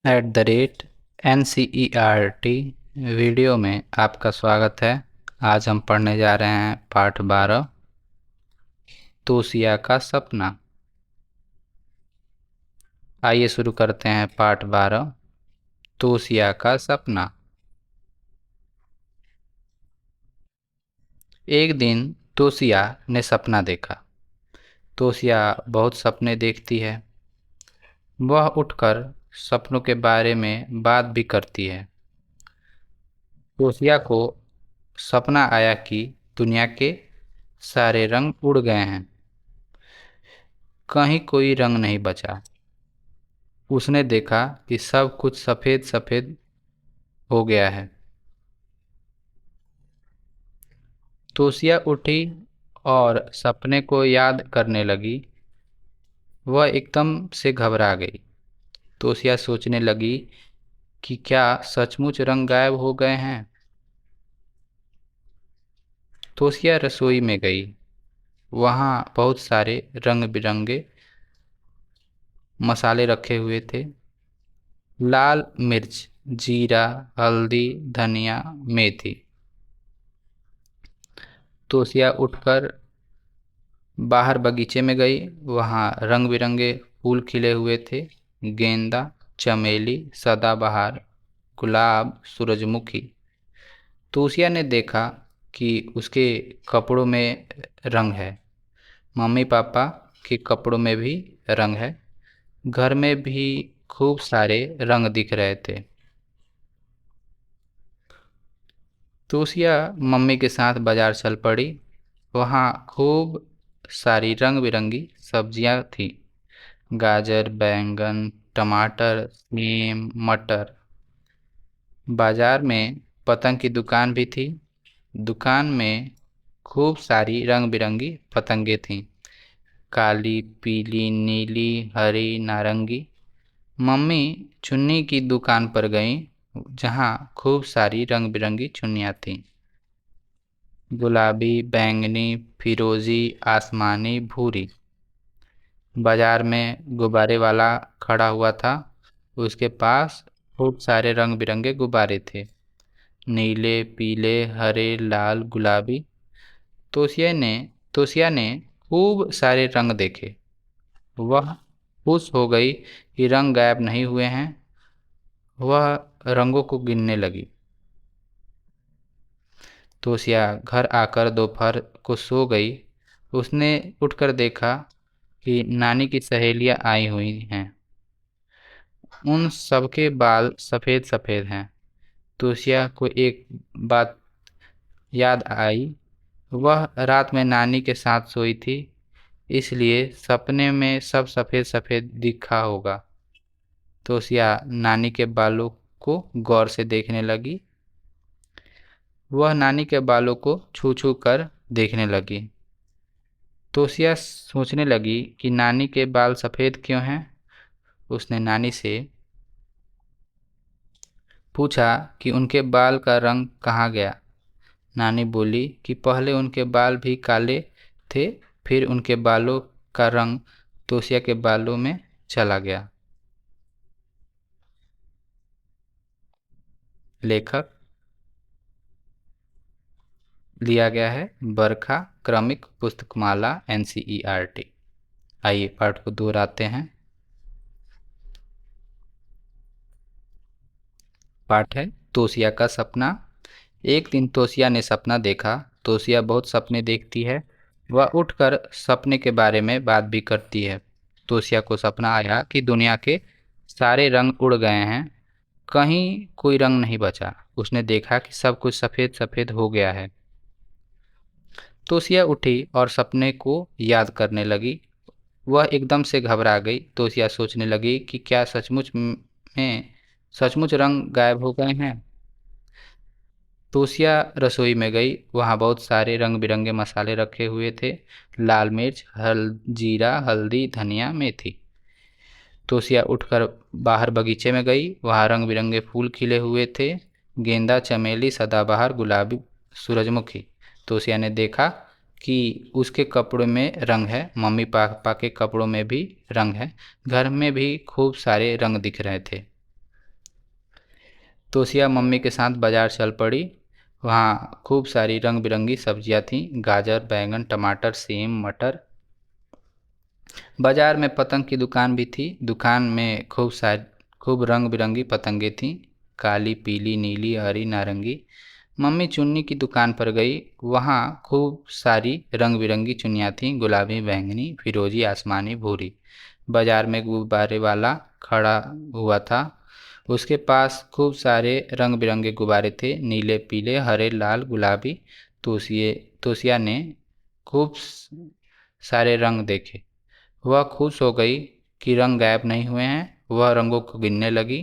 NCERT video में आपका स्वागत है। आज हम पढ़ने जा रहे हैं पाठ 12 तोशिया का सपना। आइए शुरू करते हैं पाठ 12 तोशिया का सपना। एक दिन तोशिया ने सपना देखा। तोशिया बहुत सपने देखती है। वह उठकर सपनों के बारे में बात भी करती है। तोशिया को सपना आया कि दुनिया के सारे रंग उड़ गए हैं, कहीं कोई रंग नहीं बचा। उसने देखा कि सब कुछ सफेद सफेद हो गया है। तोशिया उठी और सपने को याद करने लगी। वह एकदम से घबरा गई। तोशिया सोचने लगी कि क्या सचमुच रंग गायब हो गए हैं। तोशिया रसोई में गई। वहाँ बहुत सारे रंग बिरंगे मसाले रखे हुए थे। लाल मिर्च, जीरा, हल्दी, धनिया, मेथी। तोशिया उठकर बाहर बगीचे में गई। वहाँ रंग बिरंगे फूल खिले हुए थे। गेंदा, चमेली, सदाबहार, गुलाब, सूरजमुखी। तोशिया ने देखा कि उसके कपड़ों में रंग है। मम्मी पापा के कपड़ों में भी रंग है। घर में भी खूब सारे रंग दिख रहे थे। तोशिया मम्मी के साथ बाजार चल पड़ी। वहाँ खूब सारी रंग बिरंगी सब्जियां थी। गाजर, बैंगन, टमाटर, सेम, मटर। बाजार में पतंग की दुकान भी थी। दुकान में खूब सारी रंग बिरंगी पतंगे थीं। काली, पीली, नीली, हरी, नारंगी। मम्मी चुन्नी की दुकान पर गईं, जहाँ खूब सारी रंग बिरंगी चुन्नियाँ थीं। गुलाबी, बैंगनी, फिरोजी, आसमानी, भूरी। बाजार में गुब्बारे वाला खड़ा हुआ था। उसके पास खूब सारे रंग बिरंगे गुब्बारे थे। नीले, पीले, हरे, लाल, गुलाबी। तोशिया ने खूब सारे रंग देखे। वह खुश हो गई कि रंग गायब नहीं हुए हैं। वह रंगों को गिनने लगी। तोशिया घर आकर दोपहर को सो गई। उसने उठकर देखा कि नानी की सहेलियां आई हुई हैं। उन सबके बाल सफ़ेद सफ़ेद हैं। तोशिया को एक बात याद आई। वह रात में नानी के साथ सोई थी, इसलिए सपने में सब सफ़ेद सफ़ेद दिखा होगा। तोशिया नानी के बालों को गौर से देखने लगी। वह नानी के बालों को छू छू कर देखने लगी। तोशिया सोचने लगी कि नानी के बाल सफ़ेद क्यों हैं। उसने नानी से पूछा कि उनके बाल का रंग कहाँ गया। नानी बोली कि पहले उनके बाल भी काले थे, फिर उनके बालों का रंग तोशिया के बालों में चला गया। लेखक लिया गया है बरखा क्रमिक पुस्तकमाला NCERT। आइए पाठ को दोहराते हैं। पाठ है तोशिया का सपना। एक दिन तोशिया ने सपना देखा। तोशिया बहुत सपने देखती है। वह उठकर सपने के बारे में बात भी करती है। तोशिया को सपना आया कि दुनिया के सारे रंग उड़ गए हैं, कहीं कोई रंग नहीं बचा। उसने देखा कि सब कुछ सफ़ेद सफ़ेद हो गया है। तोशिया उठी और सपने को याद करने लगी। वह एकदम से घबरा गई। तोशिया सोचने लगी कि क्या सचमुच रंग गायब हो गए हैं। तोशिया रसोई में गई। वहाँ बहुत सारे रंग बिरंगे मसाले रखे हुए थे। लाल मिर्च, जीरा, हल्दी, धनिया, मेथी। तोशिया उठकर बाहर बगीचे में गई। वहाँ रंग बिरंगे फूल खिले हुए थे। गेंदा, चमेली, सदाबहार, गुलाबी, सूरजमुखी। तोशिया ने देखा कि उसके कपड़ों में रंग है। मम्मी पापा के कपड़ों में भी रंग है। घर में भी खूब सारे रंग दिख रहे थे। तोसिया मम्मी के साथ बाजार चल पड़ी। वहाँ खूब सारी रंग बिरंगी सब्जियां थीं, गाजर, बैंगन, टमाटर, सेम, मटर। बाजार में पतंग की दुकान भी थी। दुकान में खूब रंग बिरंगी पतंगे थीं, काली, पीली, नीली, हरी, नारंगी। मम्मी चुन्नी की दुकान पर गई। वहाँ खूब सारी रंग बिरंगी चुन्नियाँ थीं, गुलाबी, बैंगनी, फिरोजी, आसमानी, भूरी। बाजार में गुब्बारे वाला खड़ा हुआ था। उसके पास खूब सारे रंग बिरंगे गुब्बारे थे, नीले, पीले, हरे, लाल, गुलाबी। तोसिए तोसिया ने खूब सारे रंग देखे। वह खुश हो गई कि रंग गायब नहीं हुए हैं। वह रंगों को गिनने लगी।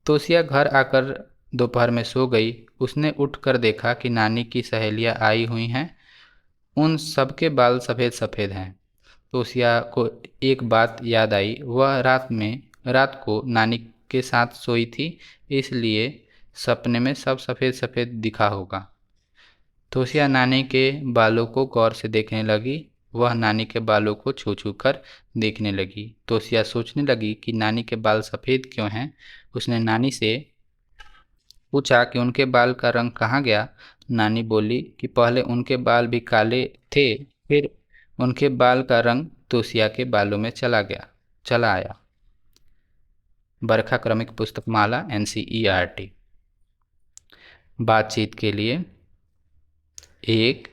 तोसिया घर आकर दोपहर में सो गई। उसने उठकर देखा कि नानी की सहेलियां आई हुई हैं। उन सबके बाल सफ़ेद सफ़ेद हैं। तोसिया को एक बात याद आई। वह रात को नानी के साथ सोई थी, इसलिए सपने में सब सफ़ेद सफ़ेद दिखा होगा। तोसिया नानी के बालों को गौर से देखने लगी। वह नानी के बालों को छू छू कर देखने लगी। तोसिया सोचने लगी कि नानी के बाल सफ़ेद क्यों हैं। उसने नानी से पूछा कि उनके बाल का रंग कहाँ गया। नानी बोली कि पहले उनके बाल भी काले थे, फिर उनके बाल का रंग तोसिया के बालों में चला आया। बरखा क्रमिक पुस्तक माला NCERT। बातचीत के लिए। एक,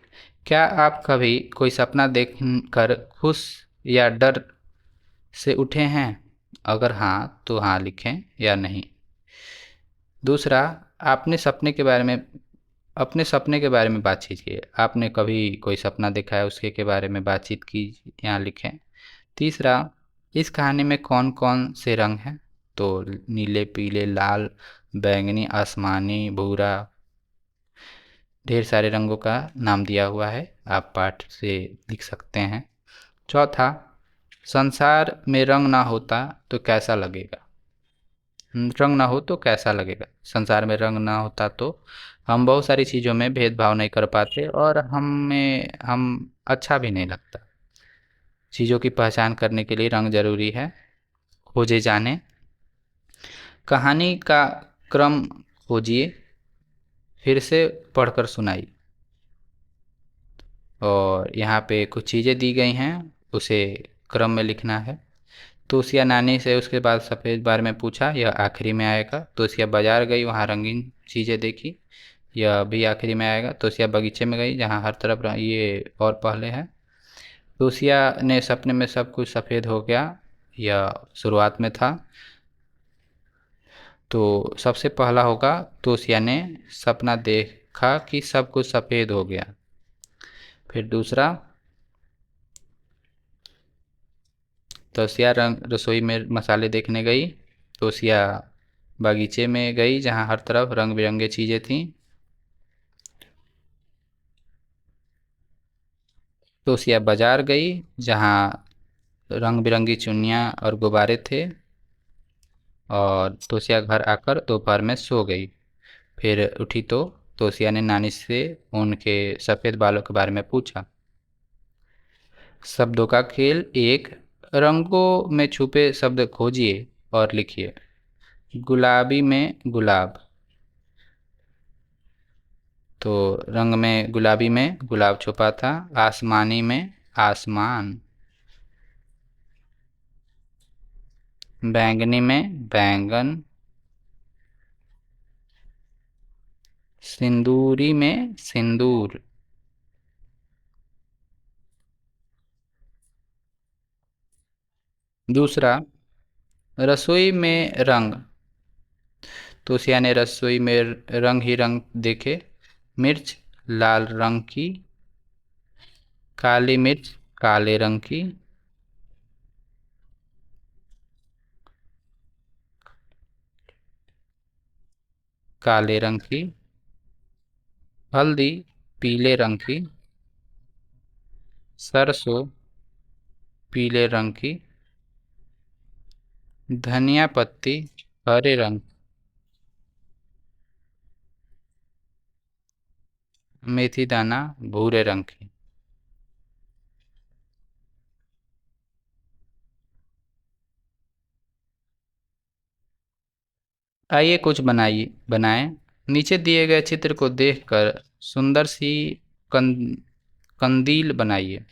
क्या आप कभी कोई सपना देखकर खुश या डर से उठे हैं? अगर हाँ तो हाँ लिखें या नहीं। दूसरा, आपने सपने के बारे में अपने सपने के बारे में बातचीत की। आपने कभी कोई सपना देखा है, उसके के बारे में बातचीत की, यहाँ लिखें। तीसरा, इस कहानी में कौन कौन से रंग हैं? तो नीले, पीले, लाल, बैंगनी, आसमानी, भूरा, ढेर सारे रंगों का नाम दिया हुआ है। आप पाठ से लिख सकते हैं। चौथा, संसार में रंग ना होता तो कैसा लगेगा? रंग ना हो तो कैसा लगेगा? संसार में रंग ना होता तो हम बहुत सारी चीज़ों में भेदभाव नहीं कर पाते और हम अच्छा भी नहीं लगता। चीज़ों की पहचान करने के लिए रंग जरूरी है। खोजे जाने। कहानी का क्रम खोजिए, फिर से पढ़कर सुनाइए। और यहाँ पे कुछ चीज़ें दी गई हैं, उसे क्रम में लिखना है। तोसिया नानी से उसके बाद सफ़ेद बार में पूछा, यह आखिरी में आएगा। तोसिया बाजार गई, वहाँ रंगीन चीज़ें देखी, यह भी आखिरी में आएगा। तोसिया बगीचे में गई, जहाँ हर तरफ ये और पहले है। तोसिया ने सपने में सब कुछ सफ़ेद हो गया, यह शुरुआत में था। तो सबसे पहला होगा, तोसिया ने सपना देखा कि सब कुछ सफ़ेद हो गया। फिर दूसरा, तोसिया रसोई में मसाले देखने गई। तोसिया बागीचे में गई, जहाँ हर तरफ रंग बिरंगे चीज़ें थीं। तोसिया बाजार गई, जहाँ रंग बिरंगी चुन्नियाँ और गुब्बारे थे। और तोसिया घर आकर दोपहर में सो गई। फिर उठी तो तोसिया ने नानी से उनके सफ़ेद बालों के बारे में पूछा। शब्दों का खेल। एक, रंगों में छुपे शब्द खोजिए और लिखिए। गुलाबी में गुलाब, तो रंग में गुलाबी में गुलाब छुपा था। आसमानी में आसमान। बैंगनी में बैंगन। सिंदूरी में सिंदूर। दूसरा, रसोई में रंग। तोसिया ने रसोई में रंग ही रंग देखे। मिर्च लाल रंग की, काली मिर्च काले रंग की, काले रंग की। हल्दी पीले रंग की, सरसों पीले रंग की, धनिया पत्ती हरे रंग, मेथी दाना भूरे रंग की। आइए कुछ बनाएं। नीचे दिए गए चित्र को देखकर सुंदर सी कंदील बनाइए।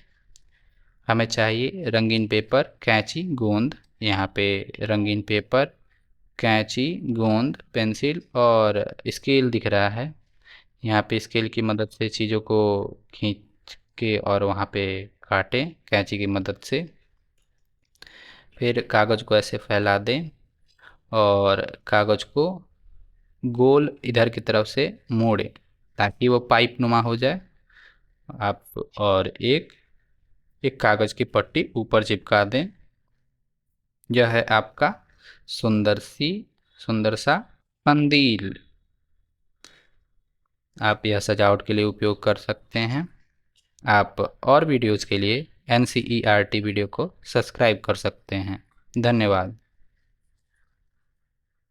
हमें चाहिए रंगीन पेपर, कैंची, गोंद। यहाँ पे रंगीन पेपर, कैंची, गोंद, पेंसिल और स्केल दिख रहा है। यहाँ पे स्केल की मदद से चीज़ों को खींच के और वहाँ पे काटें कैंची की मदद से। फिर कागज़ को ऐसे फैला दें और कागज़ को गोल इधर की तरफ से मोड़ें ताकि वो पाइप नुमा हो जाए। आप और एक एक कागज़ की पट्टी ऊपर चिपका दें। यह है आपका सुंदर सा कंदील। आप यह सजावट के लिए उपयोग कर सकते हैं। आप और वीडियोज़ के लिए NCERT वीडियो को सब्सक्राइब कर सकते हैं। धन्यवाद।